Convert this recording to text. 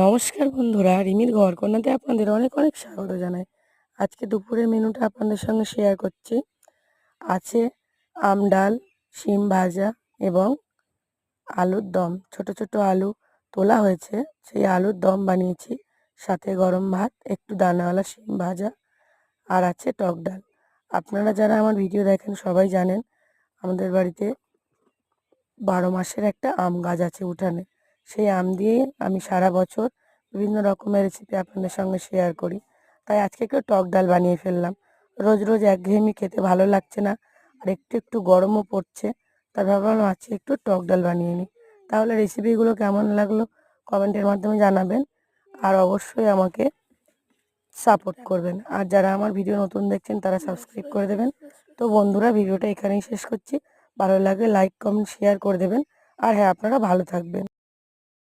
নমস্কার বন্ধুরা, রিমির ঘরকন্নাতে আপনাদের অনেক অনেক স্বাগত জানাই। আজকে দুপুরের মেনুটা আপনাদের সঙ্গে শেয়ার করছি। আছে আম ডাল, শিম ভাজা এবং আলুর দম। ছোট ছোট আলু তোলা হয়েছে, সেই আলুর দম বানিয়েছি। সাথে গরম ভাত, একটু দানাওয়ালা শিম ভাজা, আর আছে টক ডাল। আপনারা যারা আমার ভিডিও দেখেন সবাই জানেন আমাদের বাড়িতে 12 মাসের একটা আম গাছ আছে উঠানে। সেই আম দিয়েই আমি সারা বছর বিভিন্ন রকমের রেসিপি আপনাদের সঙ্গে শেয়ার করি। তাই আজকে একটু টক ডাল বানিয়ে ফেললাম। রোজ রোজ একঘেয়েমি খেতে ভালো লাগছে না, আর একটু একটু গরমও পড়ছে। তাই ভাবলাম আজকে একটু টক ডাল বানিয়ে নিই। তাহলে রেসিপিগুলো কেমন লাগলো কমেন্টের মাধ্যমে জানাবেন, আর অবশ্যই আমাকে সাপোর্ট করবেন। আর যারা আমার ভিডিও নতুন দেখছেন তারা সাবস্ক্রাইব করে দেবেন। তো বন্ধুরা, ভিডিওটা এখানেই শেষ করছি। ভালো লাগলে লাইক কমেন্ট শেয়ার করে দেবেন। আর হ্যাঁ, আপনারা ভালো থাকবেন।